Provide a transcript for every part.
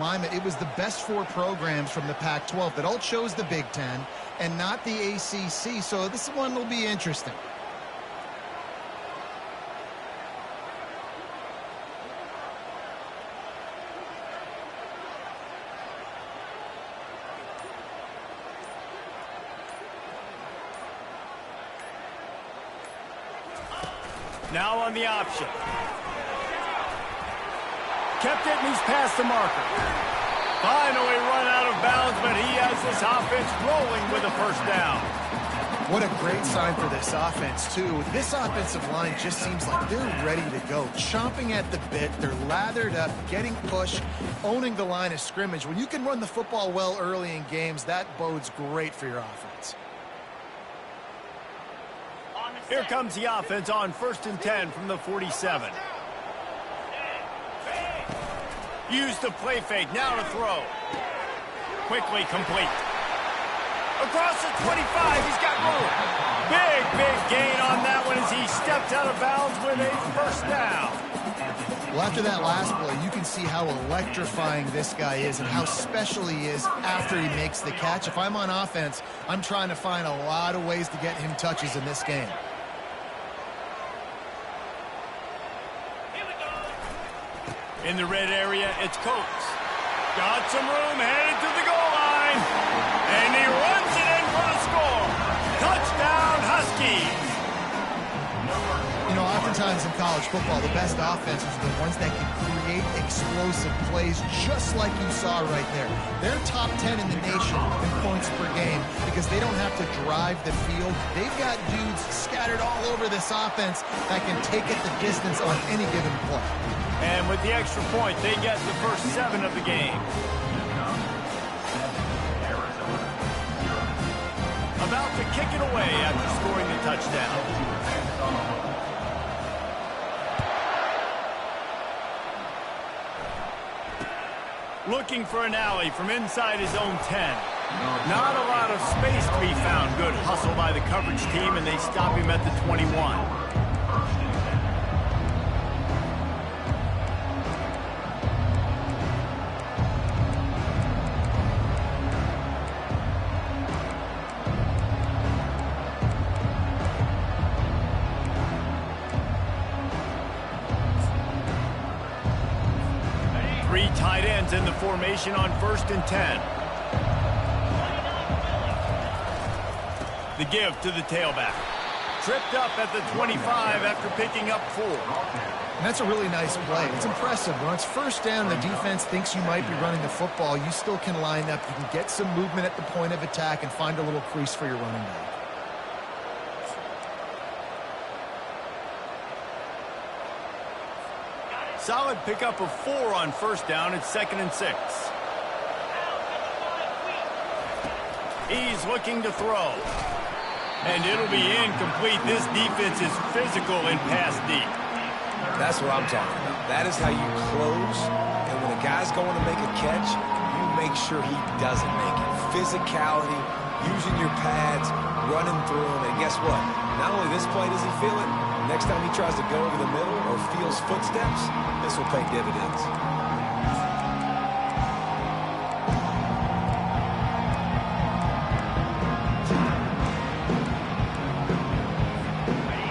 alignment. It was the best four programs from the Pac-12 that all chose the Big Ten and not the ACC, so this one will be interesting. Now on the option. Kept it, and he's past the marker. Finally run out of bounds, but he has this offense rolling with a first down. What a great sign for this offense, too. This offensive line just seems like they're ready to go. Chomping at the bit, they're lathered up, getting pushed, owning the line of scrimmage. When you can run the football well early in games, that bodes great for your offense. Here comes the offense on 1st and 10 from the 47. Use the play fake, now to throw. Quickly complete. Across the 25, he's got room. Big gain on that one as he stepped out of bounds with a first down. Well, after that last play, you can see how electrifying this guy is and how special he is after he makes the catch. If I'm on offense, I'm trying to find a lot of ways to get him touches in this game. In the red area, it's Coates. Got some room, headed to the goal line. And he runs it in for the score. Touchdown, Huskies. You know, oftentimes in college football, the best offenses are the ones that can create explosive plays just like you saw right there. They're top 10 in the nation in points per game because they don't have to drive the field. They've got dudes scattered all over this offense that can take it the distance on any given play. And with the extra point, they get the first 7 of the game. About to kick it away after scoring the touchdown. Looking for an alley from inside his own 10. Not a lot of space to be found. Good hustle by the coverage team, and they stop him at the 21. 3 tight ends in the formation on 1st and 10. The give to the tailback. Tripped up at the 25 after picking up 4. And that's a really nice play. It's impressive. When it's first down, the defense thinks you might be running the football. You still can line up. You can get some movement at the point of attack and find a little crease for your running back. Solid pickup of 4 on 1st down. It's 2nd and 6. He's looking to throw. And it'll be incomplete. This defense is physical and pass deep. That's what I'm talking about. That is how you close. And when a guy's going to make a catch, you make sure he doesn't make it. Physicality, using your pads, running through him. And guess what? Not only this play does he feel it, next time he tries to go over the middle or feels footsteps, this will pay dividends.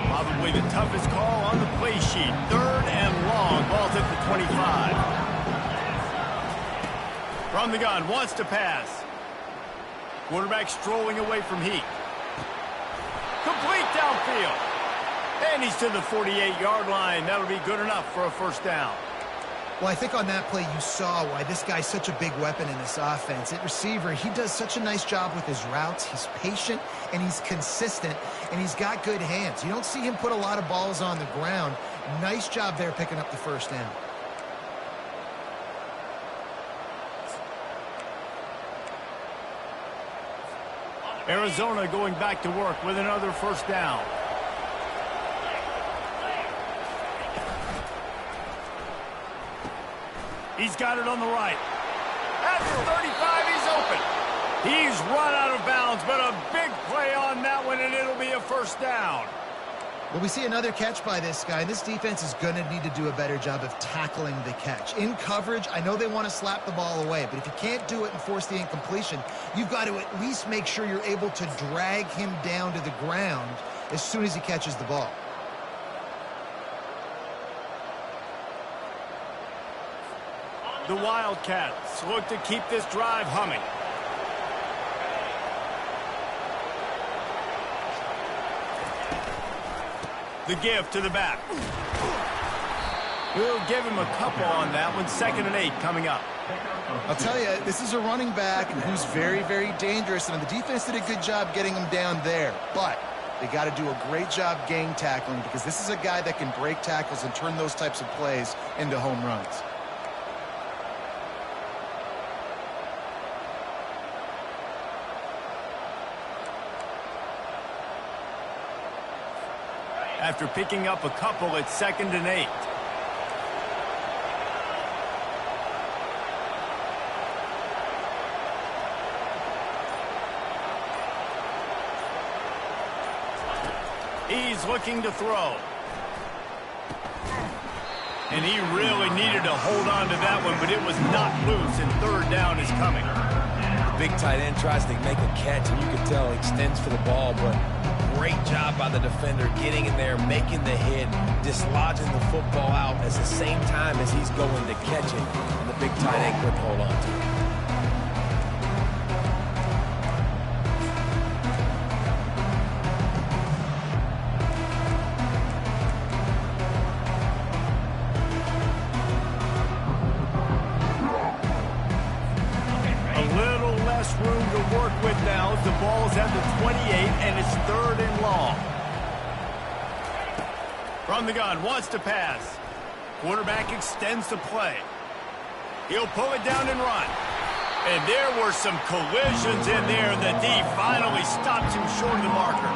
Probably the toughest call on the play sheet. 3rd and long. Ball's at the 25. From the gun, wants to pass. Quarterback strolling away from Heat. Complete downfield. And he's to the 48-yard line. That'll be good enough for a first down. Well, I think on that play you saw why this guy's such a big weapon in this offense. At receiver, he does such a nice job with his routes. He's patient, and he's consistent, and he's got good hands. You don't see him put a lot of balls on the ground. Nice job there picking up the first down. Arizona going back to work with another first down. He's got it on the right. At the 35, he's open. He's run out of bounds, but a big play on that one, and it'll be a first down. Well, we see another catch by this guy. This defense is going to need to do a better job of tackling the catch. In coverage, I know they want to slap the ball away, but if you can't do it and force the incompletion, you've got to at least make sure you're able to drag him down to the ground as soon as he catches the ball. The Wildcats look to keep this drive humming. The give to the back. We'll give him a couple on that one. 2nd and 8 coming up. I'll tell you, this is a running back who's very, very dangerous, and the defense did a good job getting him down there. But they got to do a great job gang tackling, because this is a guy that can break tackles and turn those types of plays into home runs. After picking up a couple, it's 2nd and 8. He's looking to throw. And he really needed to hold on to that one, but it was not loose, and 3rd down is coming. Big tight end tries to make a catch, and you can tell he extends for the ball, but great job by the defender getting in there, making the hit, dislodging the football out at the same time as he's going to catch it, and the big tight end couldn't hold on to it. Room to work with now as the ball's at the 28 and it's 3rd and long. From the gun, wants to pass. Quarterback extends the play. He'll pull it down and run. And there were some collisions in there, and the D finally stops him short of the marker.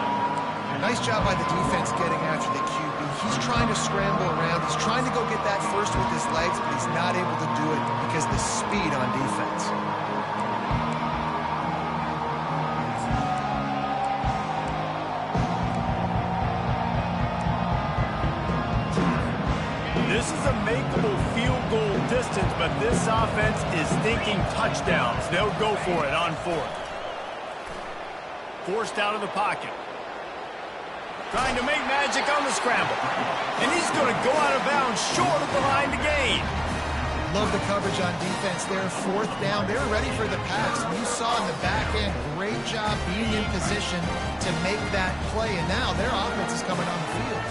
Nice job by the defense getting after the QB. He's trying to scramble around. He's trying to go get that first with his legs, but he's not able to do it because of the speed on defense. This is a makeable field goal distance, but this offense is thinking touchdowns. They'll go for it on 4th. Forced out of the pocket. Trying to make magic on the scramble. And he's going to go out of bounds short of the line to gain. Love the coverage on defense there. 4th down. They're ready for the pass. You saw in the back end, great job being in position to make that play. And now their offense is coming on the field.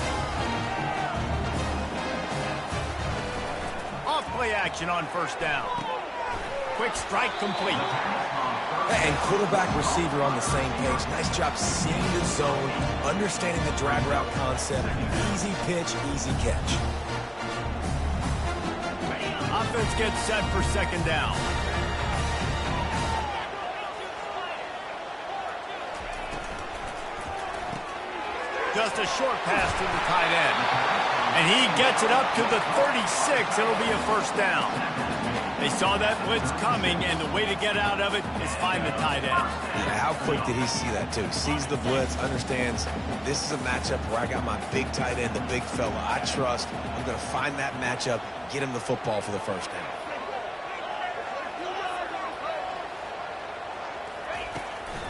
Play action on 1st down. Quick strike complete. And quarterback receiver on the same page. Nice job seeing the zone, understanding the drag route concept. Easy pitch, easy catch. Offense gets set for 2nd down. Just a short pass to the tight end. And he gets it up to the 36. It'll be a 1st down. They saw that blitz coming, and the way to get out of it is find the tight end. Yeah, how quick did he see that, too? Sees the blitz, understands this is a matchup where I got my big tight end, the big fella I trust. I'm going to find that matchup, get him the football for the 1st down.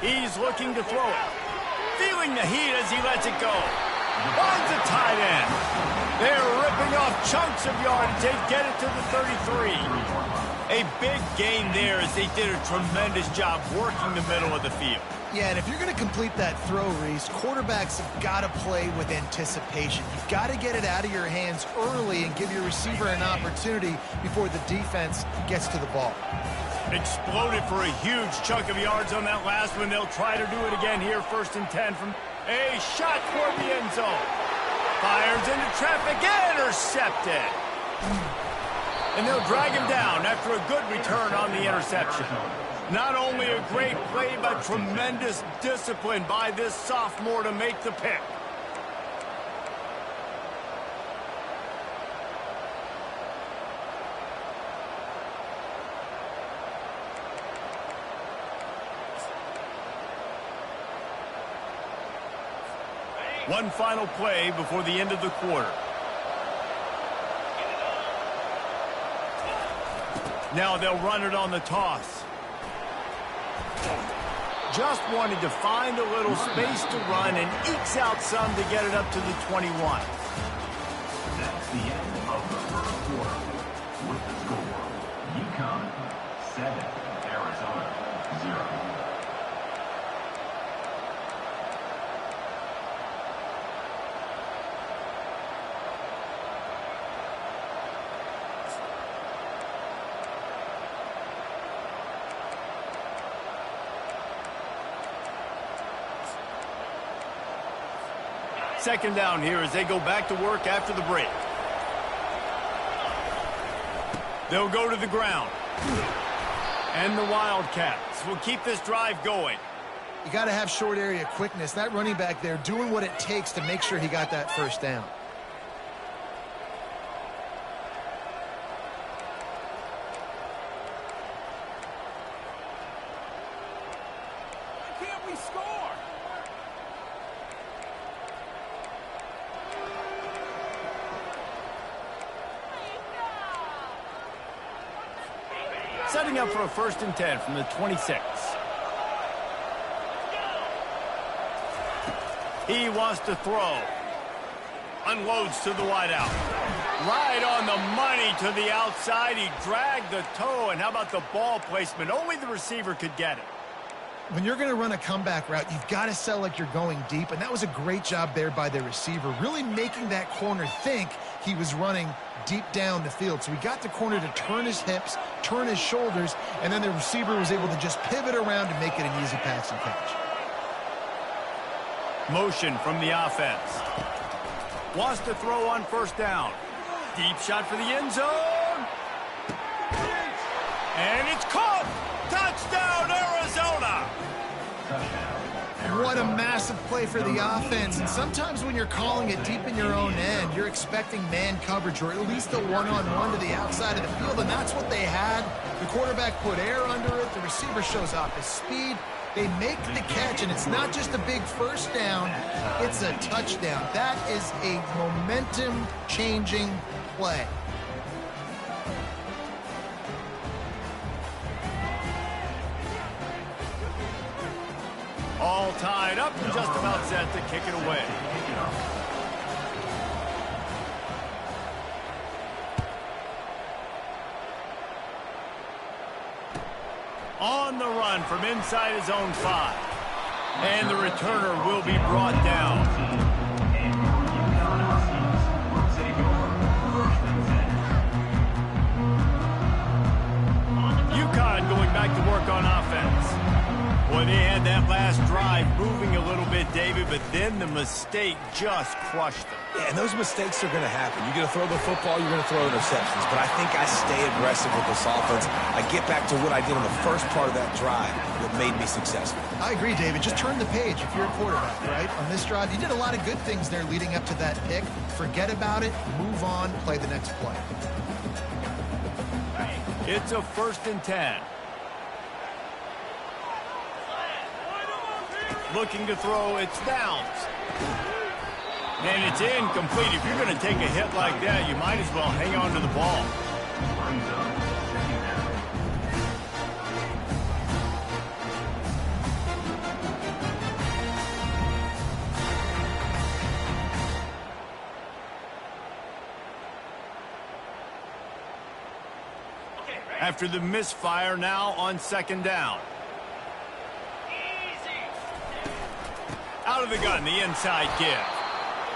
He's looking to throw it. Feeling the heat as he lets it go. Finds the tight end. They're ripping off chunks of yardage. They get it to the 33. A big gain there as they did a tremendous job working the middle of the field. Yeah, and if you're going to complete that throw, Reese, quarterbacks have got to play with anticipation. You've got to get it out of your hands early and give your receiver an opportunity before the defense gets to the ball. Exploded for a huge chunk of yards on that last one. They'll try to do it again here. 1st and 10 from a shot toward the end zone. Fires into traffic, intercepted. And they'll drag him down after a good return on the interception. Not only a great play, but tremendous discipline by this sophomore to make the pick. One final play before the end of the quarter. Now they'll run it on the toss. Just wanted to find a little space to run and ekes out some to get it up to the 21. That's the end of the first quarter. With the score, UConn 7, Arizona 0. Second down here as they go back to work after the break. They'll go to the ground. And the Wildcats will keep this drive going. You got to have short area quickness. That running back there doing what it takes to make sure he got that first down. Why can't we score? Setting up for a 1st and 10 from the 26. He wants to throw. Unloads to the wideout. Right on the money to the outside. He dragged the toe. And how about the ball placement? Only the receiver could get it. When you're going to run a comeback route, you've got to sell like you're going deep, and that was a great job there by the receiver, really making that corner think he was running deep down the field. So he got the corner to turn his hips, turn his shoulders, and then the receiver was able to just pivot around and make it an easy pass and catch. Motion from the offense. Wants to throw on 1st down. Deep shot for the end zone. And it's caught. Touchdown, Arizona. What a massive play for the offense. And sometimes when you're calling it deep in your own end, you're expecting man coverage or at least a one-on-one to the outside of the field, and that's what they had. The quarterback put air under it. The receiver shows off his speed. They make the catch, and it's not just a big 1st down. It's a touchdown. That is a momentum-changing play. All tied up and just about set to kick it away. On the run from inside his own 5. And the returner will be brought down. UConn going back to work on offense. Boy, they had that last drive moving a little bit, David, but then the mistake just crushed them. Yeah, and those mistakes are going to happen. You're going to throw the football, you're going to throw interceptions. But I think I stay aggressive with this offense. I get back to what I did on the first part of that drive that made me successful. I agree, David. Just turn the page if you're a quarterback, right? On this drive, you did a lot of good things there leading up to that pick. Forget about it, move on, play the next play. It's a 1st and 10. Looking to throw, it's Downs. And it's incomplete. If you're going to take a hit like that, you might as well hang on to the ball. After the misfire, now on 2nd down. Out of the gun, the inside give.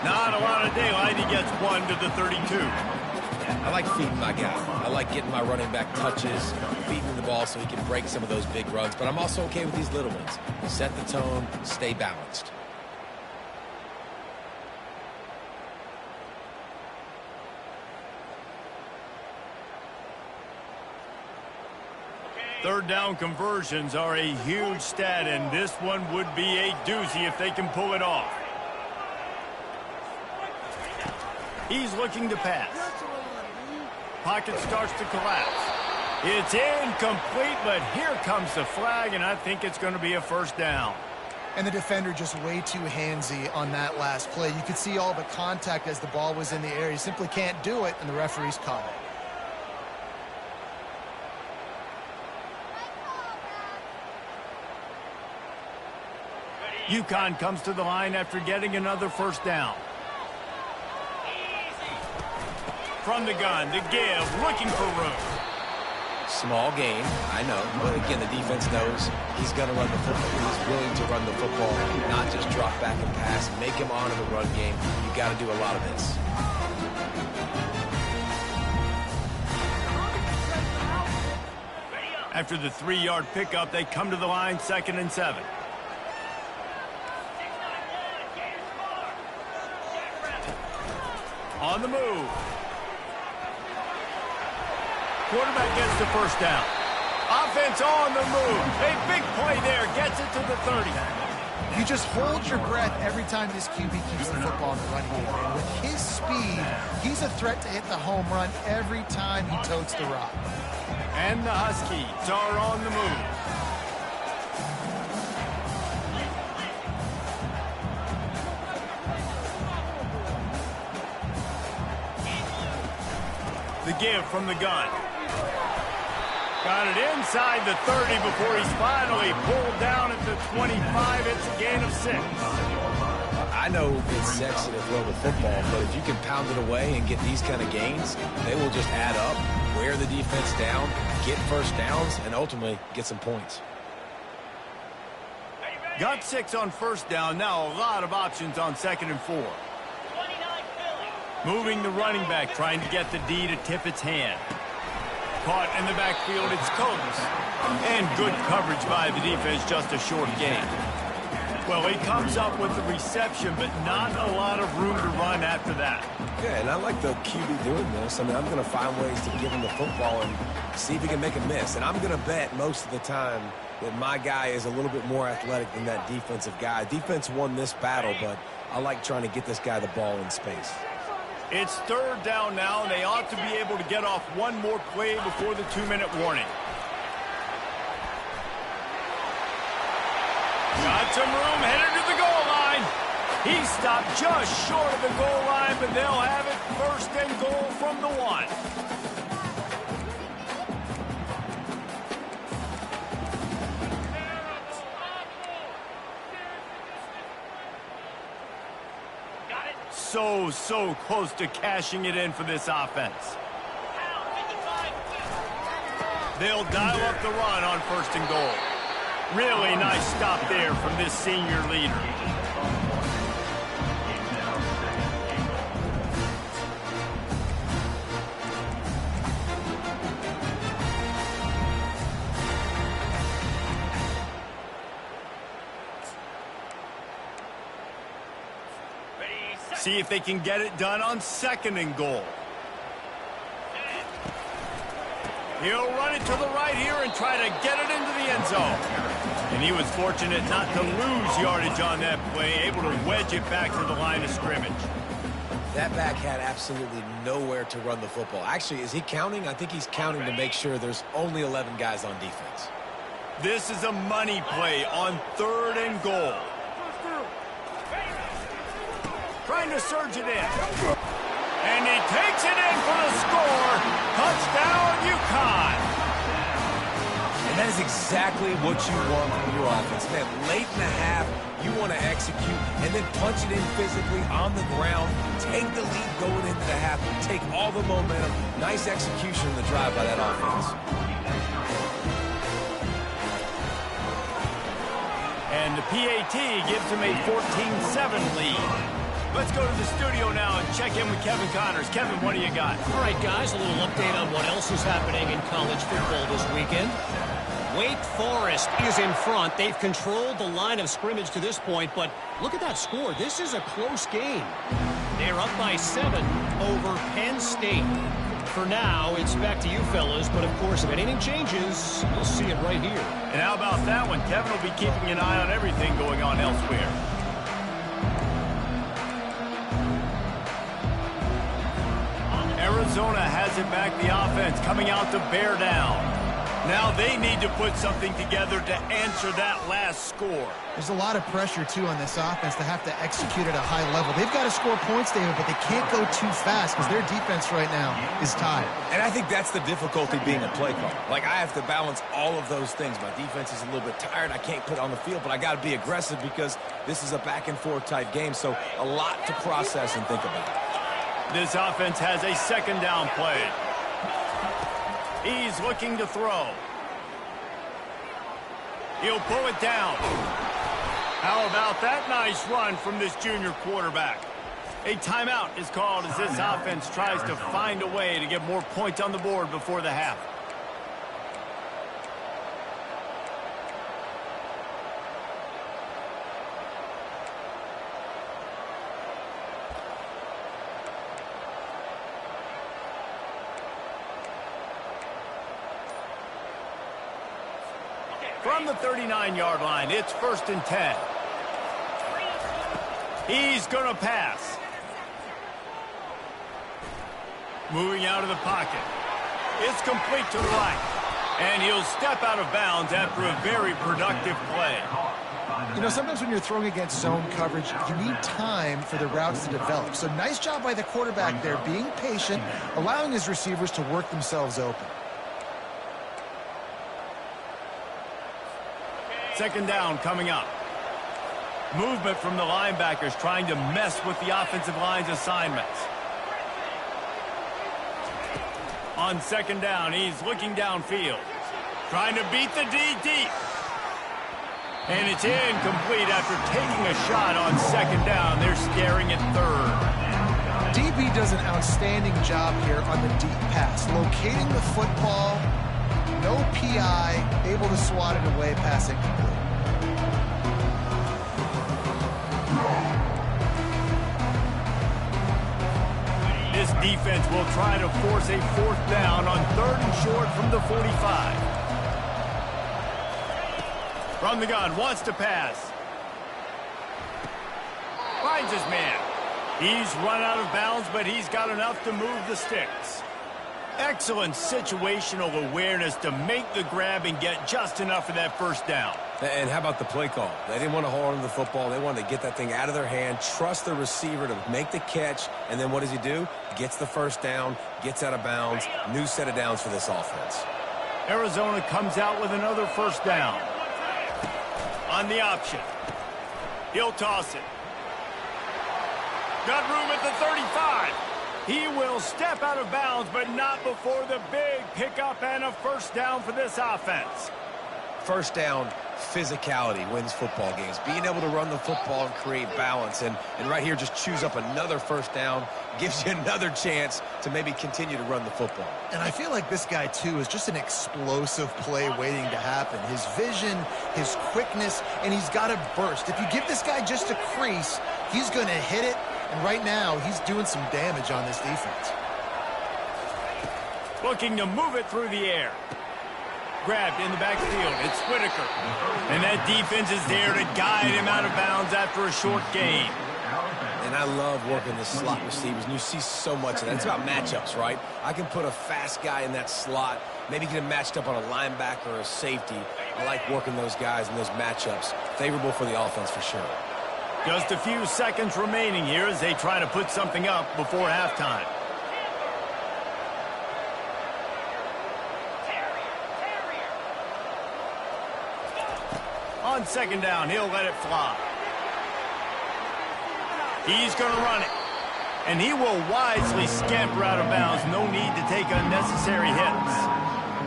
Not a lot of daylight. He gets 1 to the 32. I like feeding my guy. I like getting my running back touches, feeding him the ball so he can break some of those big runs. But I'm also okay with these little ones. Set the tone, stay balanced. Third down conversions are a huge stat, and this one would be a doozy if they can pull it off. He's looking to pass. Pocket starts to collapse. It's incomplete, but here comes the flag, and I think it's going to be a 1st down. And the defender just way too handsy on that last play. You could see all the contact as the ball was in the air. He simply can't do it, and the referee's caught it. UConn comes to the line after getting another first down. From the gun, to give, looking for room. Small gain, I know, but again, the defense knows he's going to run the football. He's willing to run the football, not just drop back and pass, make him honor the run game. You got to do a lot of this. After the 3-yard pickup, they come to the line, 2nd and 7. On the move. Quarterback gets the first down. Offense on the move. A big play there. Gets it to the 30. You just hold your breath every time this QB keeps the football in the running game. And with his speed, he's a threat to hit the home run every time he totes the rock. And the Huskies are on the move. The give from the gun. Got it inside the 30 before he's finally pulled down at the 25. It's a gain of 6. I know it's sexy to throw the football, but if you can pound it away and get these kind of gains, they will just add up, wear the defense down, get first downs, and ultimately get some points. Got 6 on first down. Now a lot of options on 2nd and 4. Moving the running back, trying to get the D to tip its hand. Caught in the backfield, it's Coates. And good coverage by the defense, just a short gain. Well, he comes up with the reception, but not a lot of room to run after that. Yeah, and I like the QB doing this. I mean, I'm going to find ways to give him the football and see if he can make a miss. And I'm going to bet most of the time that my guy is a little bit more athletic than that defensive guy. Defense won this battle, but I like trying to get this guy the ball in space. It's 3rd down now, and they ought to be able to get off one more play before the 2-minute warning. Got some room, headed to the goal line. He stopped just short of the goal line, but they'll have it 1st and goal from the 1. So close to cashing it in for this offense. They'll dial up the run on 1st and goal. Really nice stop there from this senior leader. See if they can get it done on 2nd and goal. He'll run it to the right here and try to get it into the end zone. And he was fortunate not to lose yardage on that play, able to wedge it back to the line of scrimmage. That back had absolutely nowhere to run the football. Actually, is he counting? I think he's counting to make sure there's only 11 guys on defense. This is a money play on 3rd and goal. Trying to surge it in. And he takes it in for the score. Touchdown, UConn. And that is exactly what you want from your offense. Man, late in the half, you want to execute and then punch it in physically on the ground. Take the lead going into the half. Take all the momentum. Nice execution in the drive by that offense. And the PAT gives him a 14-7 lead. Let's go to the studio now and check in with Kevin Connors. Kevin, what do you got? All right, guys, a little update on what else is happening in college football this weekend. Wake Forest is in front. They've controlled the line of scrimmage to this point, but look at that score. This is a close game. They're up by 7 over Penn State. For now, it's back to you fellas, but of course, if anything changes, you'll see it right here. And how about that one? Kevin will be keeping an eye on everything going on elsewhere. Arizona has it back, the offense coming out to bear down. Now they need to put something together to answer that last score. There's a lot of pressure, too, on this offense to have to execute at a high level. They've got to score points, David, but they can't go too fast because their defense right now is tired. And I think that's the difficulty being a play caller. Like, I have to balance all of those things. My defense is a little bit tired. I can't put it on the field, but I got to be aggressive because this is a back-and-forth type game, so a lot to process and think about. This offense has a second down play. He's looking to throw. He'll pull it down. How about that nice run from this junior quarterback? A timeout is called as this offense tries to find a way to get more points on the board before the half. From the 39-yard line, it's 1st and 10. He's going to pass. Moving out of the pocket. It's complete to the right. And he'll step out of bounds after a very productive play. You know, sometimes when you're throwing against zone coverage, you need time for the routes to develop. So nice job by the quarterback there, being patient, allowing his receivers to work themselves open. Second down coming up. Movement from the linebackers trying to mess with the offensive line's assignments. On second down, he's looking downfield. Trying to beat the D deep. And it's incomplete after taking a shot on second down. They're staring at third. DB does an outstanding job here on the deep pass. Locating the football, no PI, able to swat it away, pass incomplete. This defense will try to force a 4th down on 3rd and short from the 45. From the gun, wants to pass. Finds his man. He's run out of bounds, but he's got enough to move the sticks. Excellent situational awareness to make the grab and get just enough of that 1st down. And how about the play call? They didn't want to hold on to the football. They wanted to get that thing out of their hand, trust the receiver to make the catch, and then what does he do? Gets the 1st down, gets out of bounds. New set of downs for this offense. Arizona comes out with another 1st down. On the option. He'll toss it. Got room at the 35. He will step out of bounds, but not before the big pickup and a 1st down for this offense. 1st down, physicality wins football games. Being able to run the football and create balance. And right here, just choose up another 1st down, gives you another chance to maybe continue to run the football. And I feel like this guy, too, is just an explosive play waiting to happen. His vision, his quickness, and he's got a burst. If you give this guy just a crease, he's going to hit it. And right now, he's doing some damage on this defense. Looking to move it through the air. Grabbed in the backfield. It's Whitaker. And that defense is there to guide him out of bounds after a short gain. And I love working the slot receivers, and you see so much of that. It's about matchups, right? I can put a fast guy in that slot, maybe get him matched up on a linebacker or a safety. I like working those guys in those matchups. Favorable for the offense for sure. Just a few seconds remaining here as they try to put something up before halftime. On second down, he'll let it fly. He's going to run it. And he will wisely scamper out of bounds. No need to take unnecessary hits.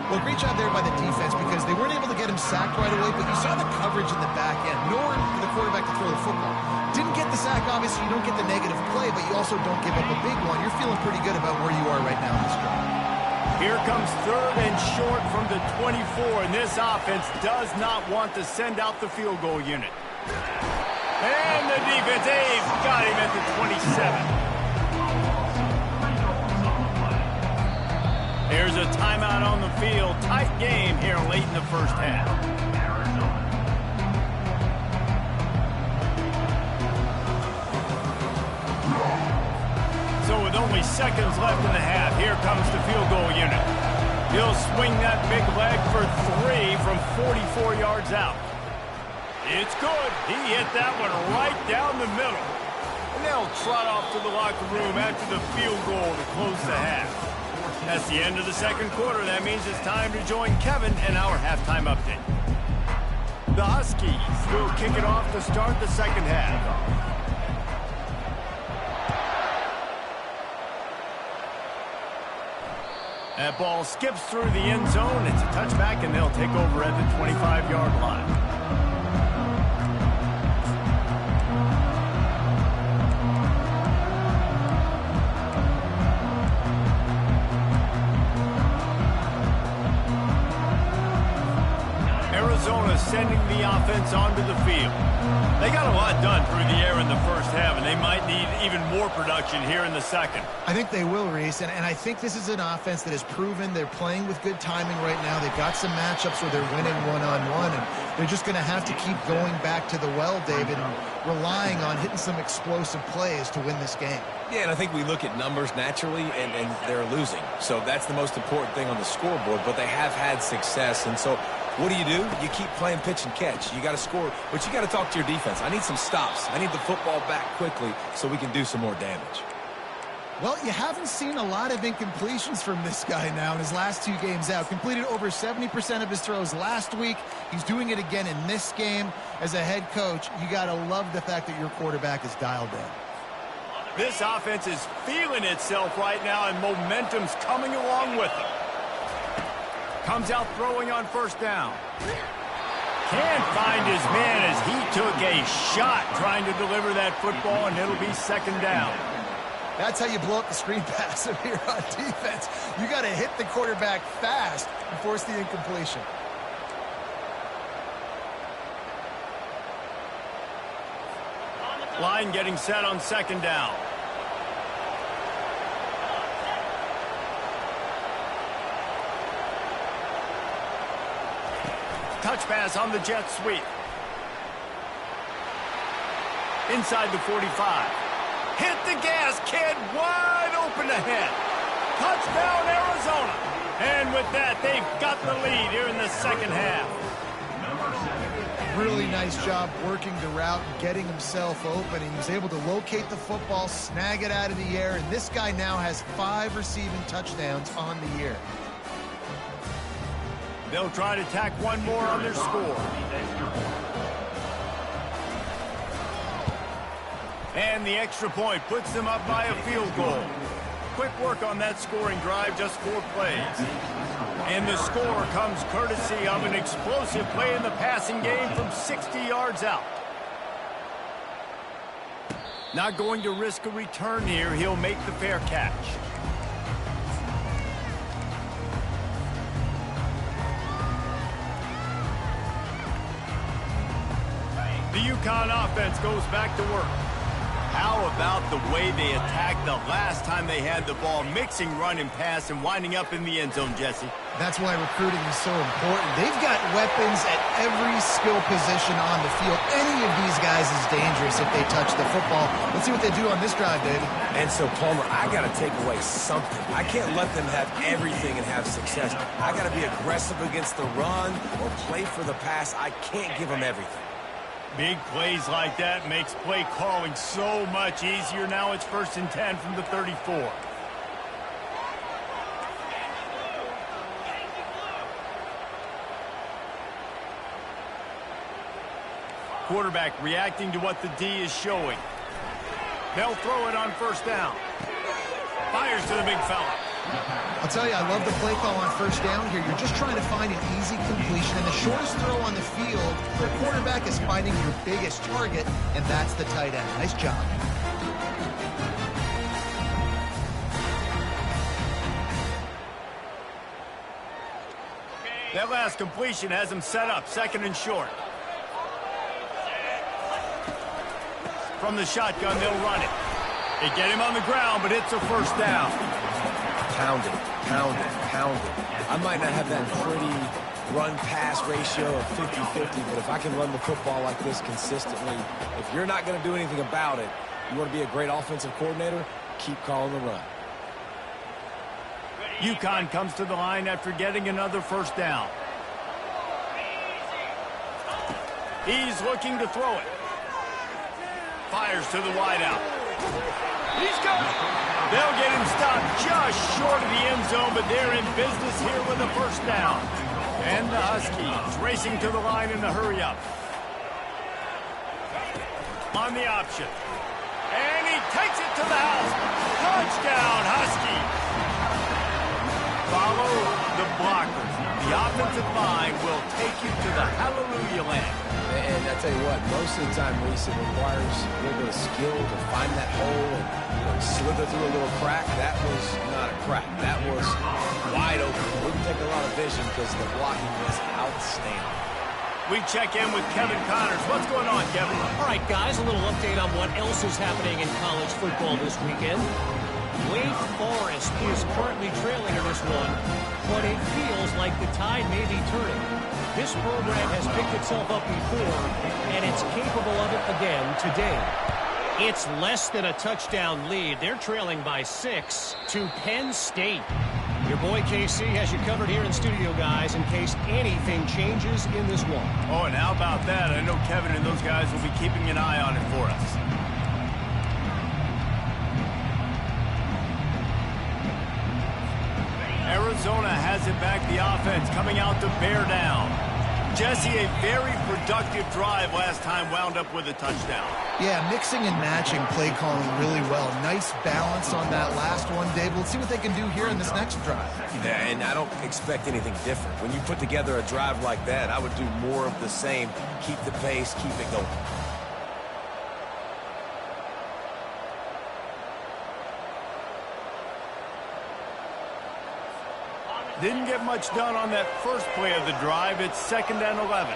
Well, great job there by the defense because they weren't able to get him sacked right away, but you saw the coverage in the back end. Nowhere for the quarterback to throw the football. Didn't get the sack, obviously. You don't get the negative play, but you also don't give up a big one. You're feeling pretty good about where you are right now in this drive. Here comes 3rd and short from the 24, and this offense does not want to send out the field goal unit. And the defense, they've got him at the 27. There's a timeout on the field. Tight game here late in the 1st half. So with only seconds left in the half, here comes the field goal unit. He'll swing that big leg for 3 from 44 yards out. It's good. He hit that one right down the middle. And they'll trot off to the locker room after the field goal to close the half. That's the end of the second quarter. That means it's time to join Kevin in our halftime update. The Huskies will kick it off to start the second half. That ball skips through the end zone. It's a touchback, and they'll take over at the 25-yard line. Arizona sending the offense onto the field. They got a lot done through the air in the first half, and they might need even more production here in the second. I think they will, Reese, and I think this is an offense that has proven they're playing with good timing right now. They've got some matchups where they're winning one-on-one, and they're just going to have to keep going back to the well, David, and relying on hitting some explosive plays to win this game. Yeah, and I think we look at numbers naturally, and they're losing. So that's the most important thing on the scoreboard, but they have had success, and so what do? You keep playing pitch and catch. You got to score, but you got to talk to your defense. I need some stops. I need the football back quickly so we can do some more damage. Well, you haven't seen a lot of incompletions from this guy now in his last 2 games out. Completed over 70% of his throws last week. He's doing it again in this game. As a head coach, you got to love the fact that your quarterback is dialed in. This offense is feeling itself right now, and momentum's coming along with them. Comes out throwing on first down. Can't find his man as he took a shot trying to deliver that football, and it'll be second down. That's how you blow up the screen pass up here on defense. You got to hit the quarterback fast and force the incompletion. Line getting set on second down. Touch pass on the jet sweep. Inside the 45. Hit the gas, kid. Wide open ahead. Touchdown, Arizona. And with that, they've got the lead here in the second half. Really nice job working the route and getting himself open. He was able to locate the football, snag it out of the air, and this guy now has 5 receiving touchdowns on the year. They'll try to tack one more on their score. And the extra point puts them up by a field goal. Quick work on that scoring drive, just 4 plays. And the score comes courtesy of an explosive play in the passing game from 60 yards out. Not going to risk a return here. He'll make the fair catch. The UConn offense goes back to work. How about the way they attacked the last time they had the ball, mixing run and pass and winding up in the end zone, Jesse? That's why recruiting is so important. They've got weapons at every skill position on the field. Any of these guys is dangerous if they touch the football. Let's see what they do on this drive, David. And so, Palmer, I got to take away something. I can't let them have everything and have success. I got to be aggressive against the run or play for the pass. I can't give them everything. Big plays like that makes play calling so much easier. Now it's 1st and 10 from the 34. Quarterback reacting to what the D is showing. They'll throw it on first down. Fires to the big fella. I'll tell you, I love the play call on first down here. You're just trying to find an easy completion, and the shortest throw on the field, the quarterback is finding your biggest target, and that's the tight end. Nice job. That last completion has him set up, 2nd and short. From the shotgun, they'll run it. They get him on the ground, but it's a first down. Pound it, pound it, pound it. I might not have that pretty run-pass ratio of 50-50, but if I can run the football like this consistently, if you're not going to do anything about it, you want to be a great offensive coordinator, keep calling the run. UConn comes to the line after getting another first down. He's looking to throw it. Fires to the wideout. He's got it. They'll get him stopped just short of the end zone, but they're in business here with a first down. And the Huskies racing to the line in a hurry-up. On the option. And he takes it to the house. Touchdown, Huskies. Follow the blockers. The offensive line will take you to the hallelujah land. And I tell you what, most of the time, Reese, it requires a little bit of skill to find that hole and slither through a little crack. That was not a crack. That was wide open. It wouldn't take a lot of vision because the blocking was outstanding. We check in with Kevin Connors. What's going on, Kevin? All right, guys, a little update on what else is happening in college football this weekend. Wake Forest is currently trailing in this one, but it feels like the tide may be turning. This program has picked itself up before, and it's capable of it again today. It's less than a touchdown lead. They're trailing by 6 to Penn State. Your boy KC has you covered here in studio, guys, in case anything changes in this one. Oh, and how about that? I know Kevin and those guys will be keeping an eye on it for us. Arizona has it back. The offense coming out to bear down. Jesse, a very productive drive last time, wound up with a touchdown. Yeah, mixing and matching play calling really well. Nice balance on that last one, Dave. Let's see what they can do here in this next drive. Yeah, and I don't expect anything different. When you put together a drive like that, I would do more of the same. Keep the pace, keep it going. Didn't get much done on that first play of the drive. It's 2nd and 11.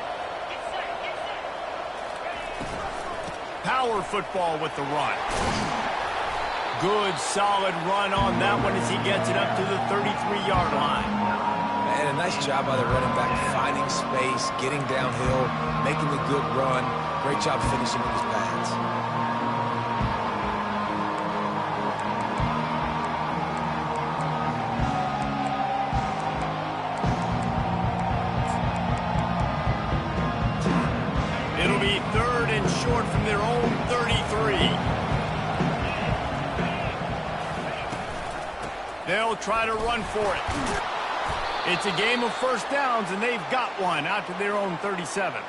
Power football with the run. Good, solid run on that one as he gets it up to the 33-yard line. And a nice job by the running back, finding space, getting downhill, making a good run. Great job finishing with his pads. It'll be 3rd and short from their own 33. They'll try to run for it. It's a game of first downs, and they've got one out to their own 37.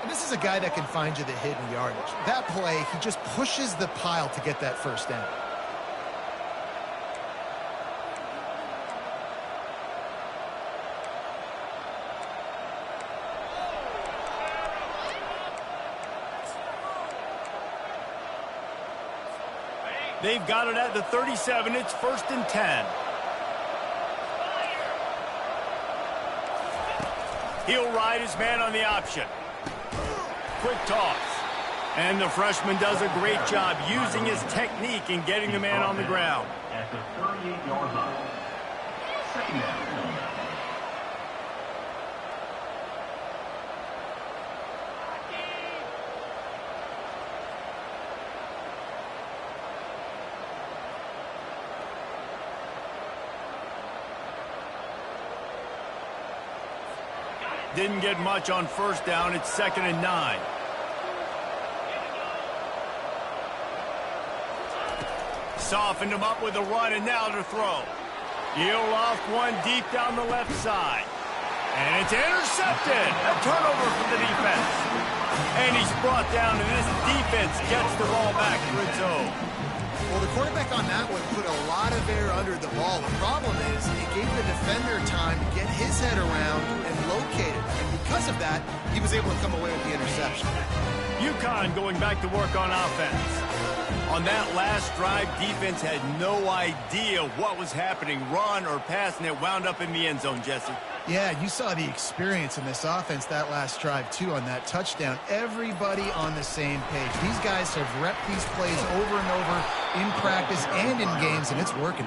And this is a guy that can find you the hidden yardage. That play, he just pushes the pile to get that first down. They've got it at the 37. It's 1st and 10. He'll ride his man on the option. Quick toss. And the freshman does a great job using his technique and getting the man on the ground. At the 38-yard line. 2nd down. Didn't get much on first down. It's 2nd and 9. Softened him up with a run, and now to throw. He'll loft one deep down the left side. And it's intercepted. A turnover for the defense. And he's brought down, and this defense gets the ball back to its own. Well, the quarterback on that one put a lot of air under the ball. The problem is it gave the defender time to get his head around and locate it. And because of that, he was able to come away with the interception. UConn going back to work on offense. On that last drive, defense had no idea what was happening, run or pass, and it wound up in the end zone, Jesse. Yeah, you saw the experience in this offense that last drive, too, on that touchdown. Everybody on the same page. These guys have repped these plays over and over in practice and in games, and it's working,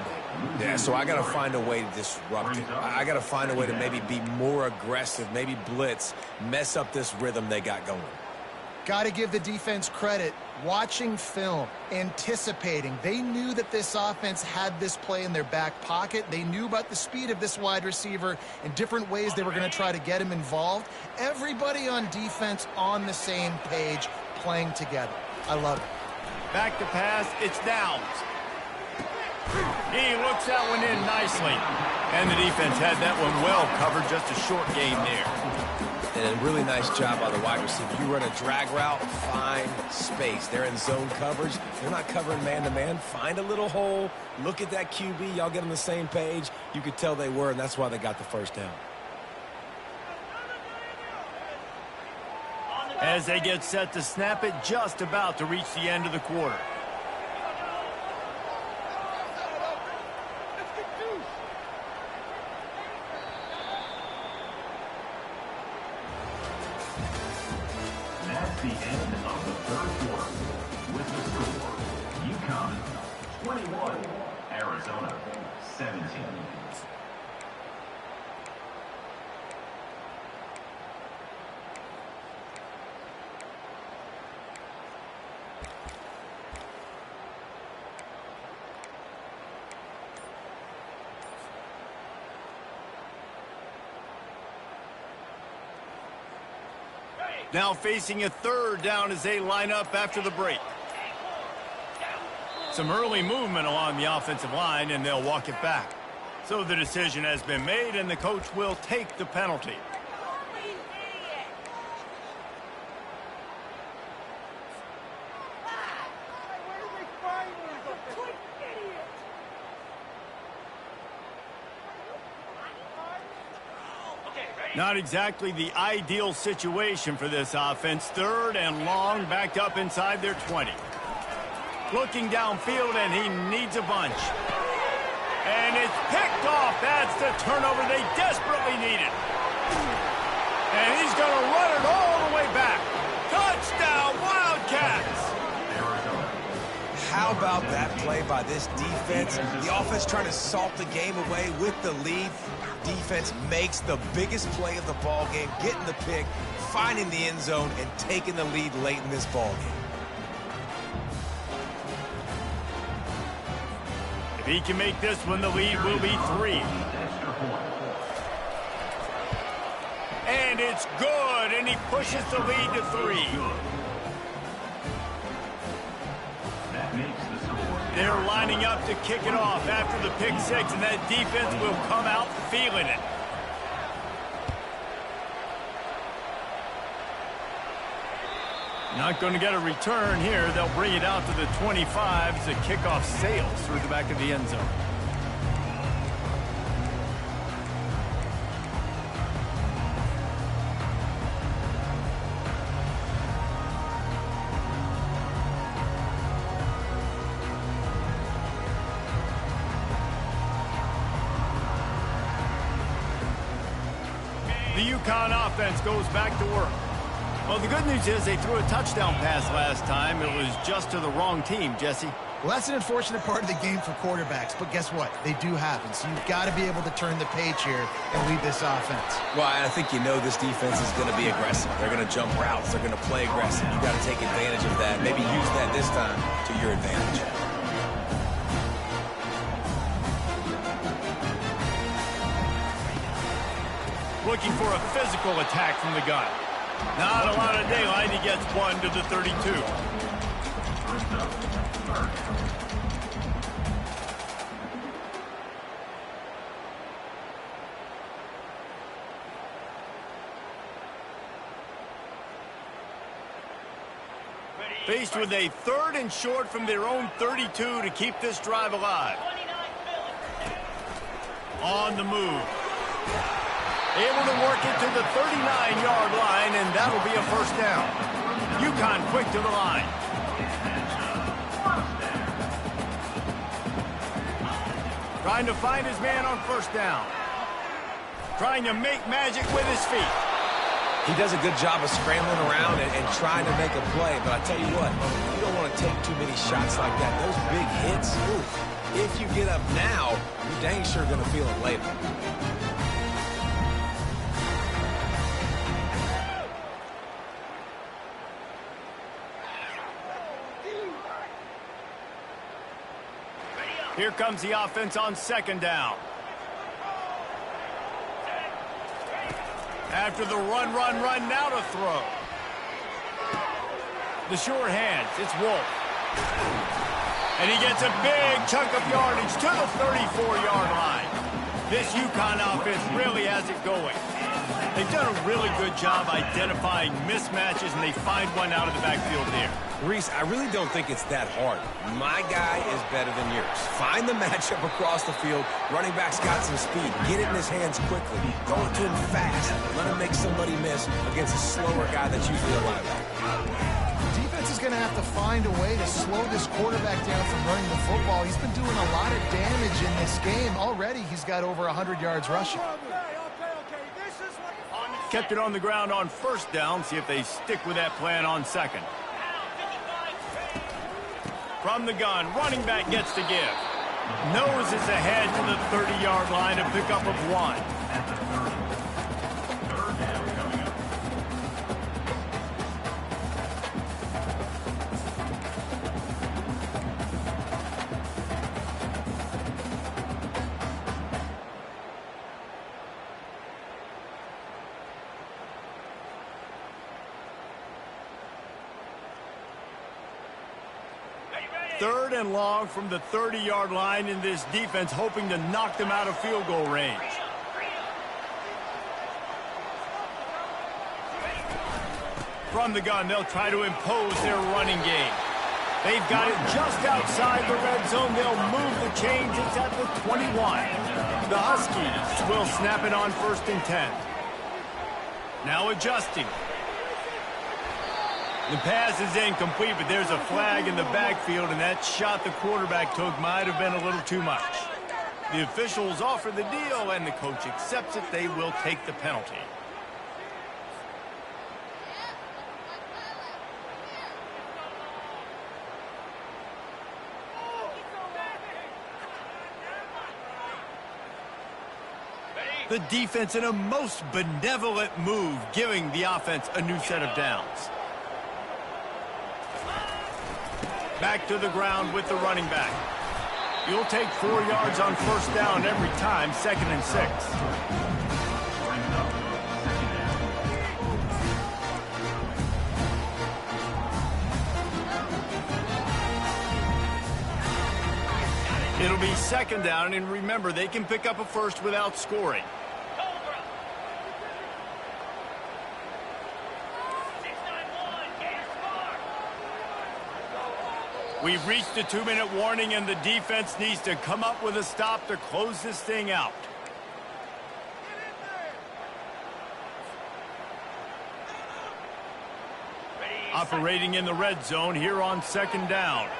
Dave. Yeah, so I got to find a way to disrupt it. I got to find a way to maybe be more aggressive, maybe blitz, mess up this rhythm they got going. Got to give the defense credit. Watching film, anticipating. They knew that this offense had this play in their back pocket. They knew about the speed of this wide receiver and different ways they were going to try to get him involved. Everybody on defense on the same page, playing together. I love it. Back to pass, it's Downs. He looks that one in nicely. And the defense had that one well covered, just a short gain there. And a really nice job by the wide receiver. You run a drag route, find space. They're in zone coverage. They're not covering man-to-man. Find a little hole. Look at that QB. Y'all get on the same page. You could tell they were, and that's why they got the first down. As they get set to snap it, just about to reach the end of the quarter. That's the end of the third quarter. With the score, UConn 21, Arizona 17. Now facing a third down as they line up after the break. Some early movement along the offensive line, and they'll walk it back. So the decision has been made, and the coach will take the penalty. Not exactly the ideal situation for this offense. Third and long, backed up inside their 20. Looking downfield, and he needs a bunch. And it's picked off. That's the turnover they desperately needed. And he's going to run it all the way back. Touchdown, Wildcats! How about that play by this defense? The offense trying to salt the game away with the lead. Defense makes the biggest play of the ball game, getting the pick, finding the end zone, and taking the lead late in this ball game. If he can make this one, the lead will be 3. And it's good, and he pushes the lead to 3. That makes the score. They're lining up to kick it off after the pick 6, and that defense will come out feeling it. Not going to get a return here. They'll bring it out to the 25 as the kickoff sails through the back of the end zone. The UConn offense goes back to work. Well, the good news is they threw a touchdown pass last time. It was just to the wrong team, Jesse. Well, that's an unfortunate part of the game for quarterbacks, but guess what? They do happen, so you've got to be able to turn the page here and lead this offense. Well, I think you know this defense is going to be aggressive. They're going to jump routes. They're going to play aggressive. You've got to take advantage of that. Maybe use that this time to your advantage. Looking for a physical attack from the gun. Not a lot of daylight. He gets one to the 32. Faced with a third and short from their own 32 to keep this drive alive. On the move. Able to work it to the 39-yard line, and that'll be a first down. UConn quick to the line. Trying to find his man on first down. Trying to make magic with his feet. He does a good job of scrambling around and trying to make a play, but I tell you what, you don't want to take too many shots like that. Those big hits, ooh, if you get up now, you're dang sure going to feel it later. Here comes the offense on second down. After the run, now to throw. The short hands, it's Wolf. And he gets a big chunk of yardage to the 34-yard line. This UConn offense really has it going. They've done a really good job identifying mismatches, and they find one out of the backfield there. Reese, I really don't think it's that hard. My guy is better than yours. Find the matchup across the field. Running back's got some speed. Get it in his hands quickly. Throw it to him fast. Let him make somebody miss against a slower guy that's usually a linebacker. Defense is going to have to find a way to slow this quarterback down from running the football. He's been doing a lot of damage in this game. Already, he's got over 100 yards rushing. Kept it on the ground on first down. See if they stick with that plan on second. From the gun, running back gets to give. Noses ahead to the 30-yard line, a pickup of 1. At the 30. Third down coming up. Third and long from the 30-yard line, in this defense hoping to knock them out of field goal range. From the gun, they'll try to impose their running game. They've got it just outside the red zone. They'll move the chains. It's at the 21. The Huskies will snap it on 1st and 10. Now adjusting. The pass is incomplete, but there's a flag in the backfield, and that shot the quarterback took might have been a little too much. The officials offer the deal, and the coach accepts it. They will take the penalty. The defense in a most benevolent move, giving the offense a new set of downs. Back to the ground with the running back. You'll take 4 yards on first down every time, 2nd and 6. It'll be 2nd down, and remember, they can pick up a first without scoring. We've reached a 2-minute warning, and the defense needs to come up with a stop to close this thing out. Operating in the red zone here on 2nd down.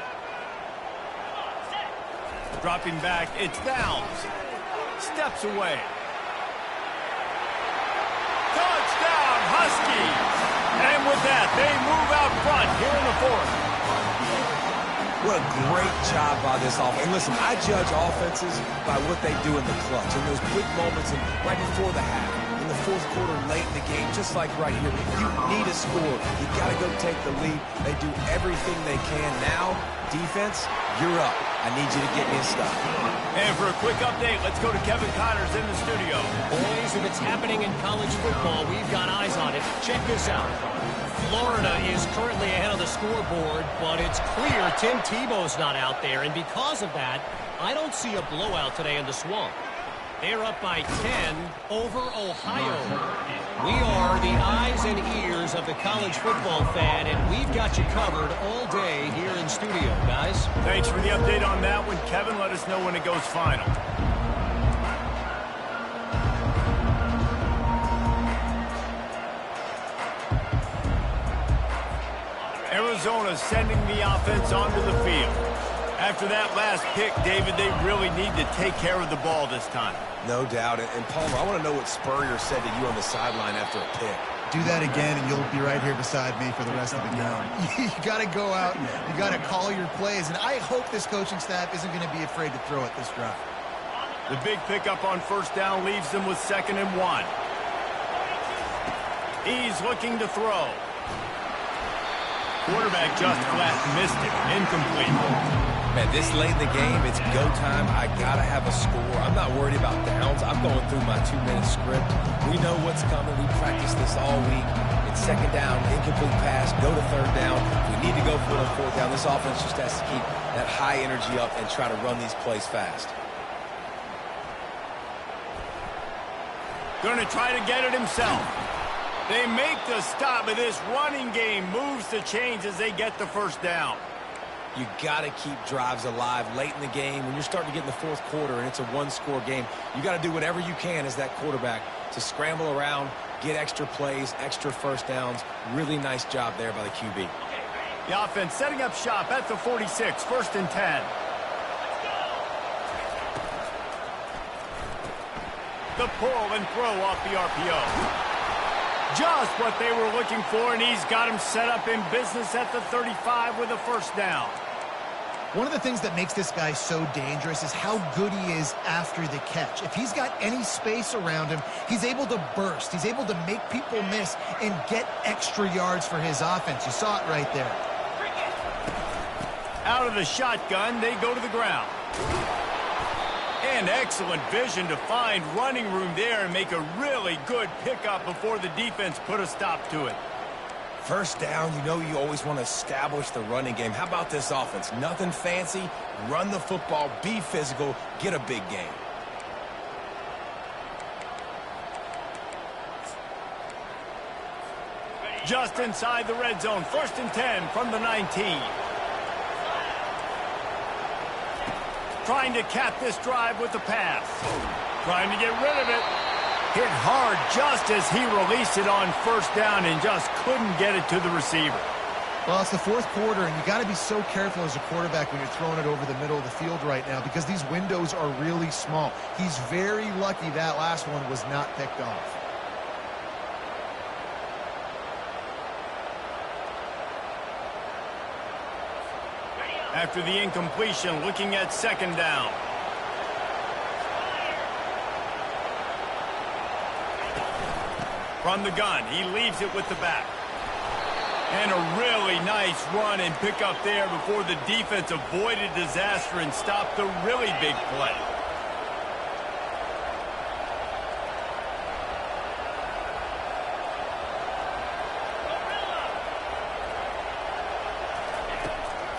Dropping back, it's Downs. Steps away. Touchdown, Huskies! And with that, they move out front here in the 4th. What a great job by this offense. And listen, I judge offenses by what they do in the clutch. In those big moments and right before the half, in the 4th quarter, late in the game, just like right here. You need a score. You got to go take the lead. They do everything they can. Now, defense, you're up. I need you to get me a stop. And for a quick update, let's go to Kevin Connors in the studio. Boys, if it's happening in college football, we've got eyes on it. Check this out. Florida is currently ahead of the scoreboard, but it's clear Tim Tebow's not out there, and because of that, I don't see a blowout today in the Swamp. They're up by 10 over Ohio. We are the eyes and ears of the college football fan, and we've got you covered all day here in studio, guys. Thanks for the update on that one, Kevin. Let us know when it goes final. Arizona sending the offense onto the field. After that last pick, David, they really need to take care of the ball this time. No doubt. And Palmer, I want to know what Spurrier said to you on the sideline after a pick. Do that again, and you'll be right here beside me for the rest of the game. You got to go out. You got to call your plays, and I hope this coaching staff isn't going to be afraid to throw it this drive. The big pickup on first down leaves them with 2nd and 1. He's looking to throw. Quarterback just flat missed it. Incomplete. Man, this late in the game, it's go time. I got to have a score. I'm not worried about downs. I'm going through my 2-minute script. We know what's coming. We practiced this all week. It's second down, incomplete pass, go to third down. We need to go for it on fourth down. This offense just has to keep that high energy up and try to run these plays fast. Going to try to get it himself. They make the stop, but this running game moves the chains as they get the first down. You got to keep drives alive late in the game. When you're starting to get in the fourth quarter and it's a one-score game, you got to do whatever you can as that quarterback to scramble around, get extra plays, extra first downs. Really nice job there by the QB. The offense setting up shop at the 46, 1st and 10. The pull and throw off the RPO. Just what they were looking for, and he's got him set up in business at the 35 with a first down. One of the things that makes this guy so dangerous is how good he is after the catch. If he's got any space around him, he's able to burst. He's able to make people miss and get extra yards for his offense. You saw it right there. Out of the shotgun, they go to the ground. And excellent vision to find running room there and make a really good pickup before the defense put a stop to it. First down, you know you always want to establish the running game. How about this offense? Nothing fancy. Run the football, be physical, get a big gain. Just inside the red zone, 1st and 10 from the 19. Trying to cap this drive with the pass. Trying to get rid of it. Hit hard just as he released it on first down and just couldn't get it to the receiver. Well, it's the fourth quarter, and you got to be so careful as a quarterback when you're throwing it over the middle of the field right now because these windows are really small. He's very lucky that last one was not picked off. After the incompletion, looking at second down. From the gun, he leaves it with the back. And a really nice run and pick up there before the defense avoided disaster and stopped the really big play.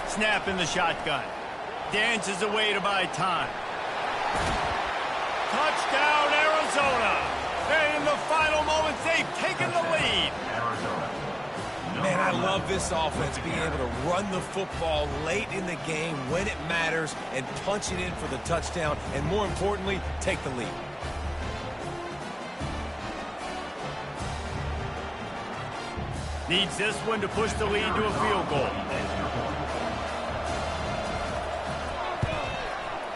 Snap in the shotgun. Dances away to buy time. Touchdown, Arizona. And in the final moments, they've taken the lead. Man, I love this offense being able to run the football late in the game when it matters and punch it in for the touchdown and, more importantly, take the lead. Needs this one to push the lead to a field goal.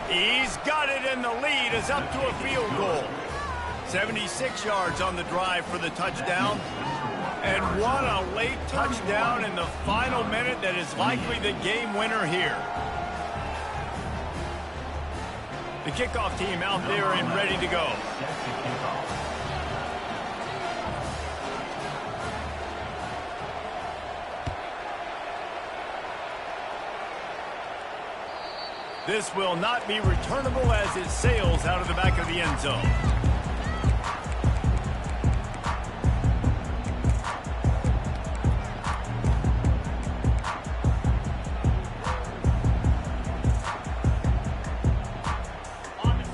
He's got it, and the lead is up to a field goal. 76 yards on the drive for the touchdown. And what a late touchdown in the final minute that is likely the game winner here. The kickoff team out there and ready to go. This will not be returnable as it sails out of the back of the end zone.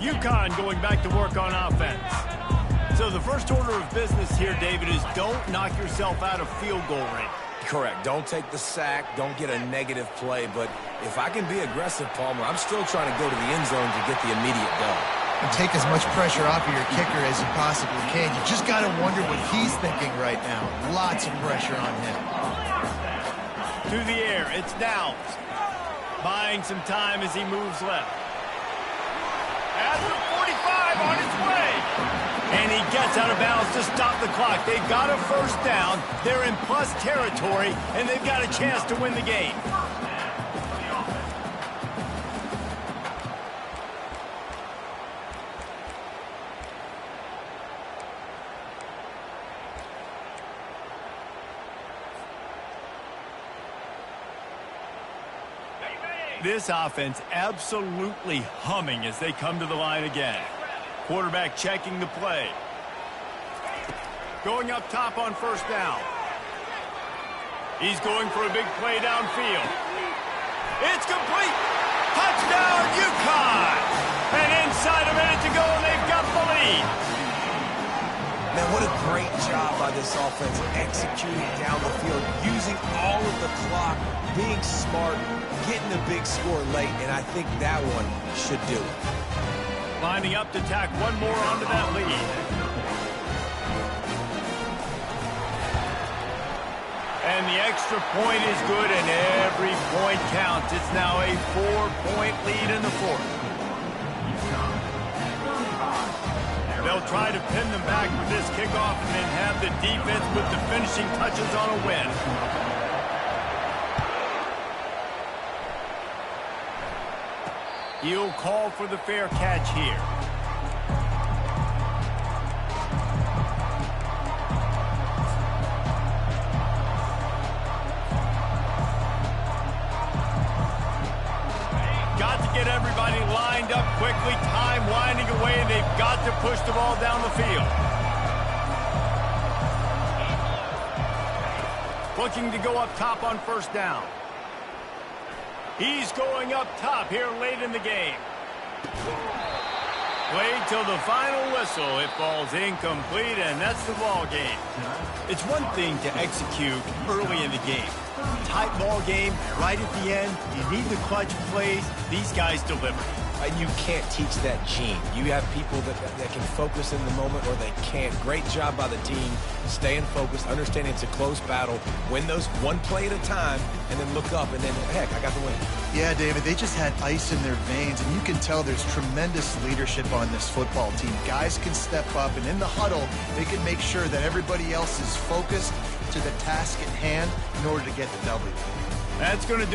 UConn going back to work on offense. So the first order of business here, David, is don't knock yourself out of field goal range. Correct. Don't take the sack. Don't get a negative play. But if I can be aggressive, Palmer, I'm still trying to go to the end zone to get the immediate dub. And take as much pressure off of your kicker as you possibly can. You just got to wonder what he's thinking right now. Lots of pressure on him. To the air, it's Downs. Buying some time as he moves left. At the 45 on its way. And he gets out of bounds to stop the clock. They've got a first down. They're in plus territory, and they've got a chance to win the game. This offense absolutely humming as they come to the line again. Quarterback checking the play. Going up top on first down. He's going for a big play downfield. It's complete. Touchdown, UConn. And inside a minute to go, and they've got the lead. Man, what a great job by this offense executing down the field, using all of the clock, being smart, getting the big score late, and I think that one should do it. Lining up to tack one more onto that lead. And the extra point is good, and every point counts. It's now a 4-point lead in the fourth. They'll try to pin them back with this kickoff and then have the defense put the finishing touches on a win. He'll call for the fair catch here. Got to get everybody lined up quickly, time winding away, and they've got to push the ball down the field. Looking to go up top on first down. He's going up top here late in the game. Played till the final whistle. It falls incomplete, and that's the ball game. It's one thing to execute early in the game. Tight ball game, right at the end. You need the clutch plays. These guys deliver. You can't teach that gene. You have people that can focus in the moment or they can't. Great job by the team, staying focused, understanding it's a close battle, win those one play at a time, and then look up, and then, heck, I got the win. Yeah, David, they just had ice in their veins, and you can tell there's tremendous leadership on this football team. Guys can step up, and in the huddle, they can make sure that everybody else is focused to the task at hand in order to get the W. That's going to do it.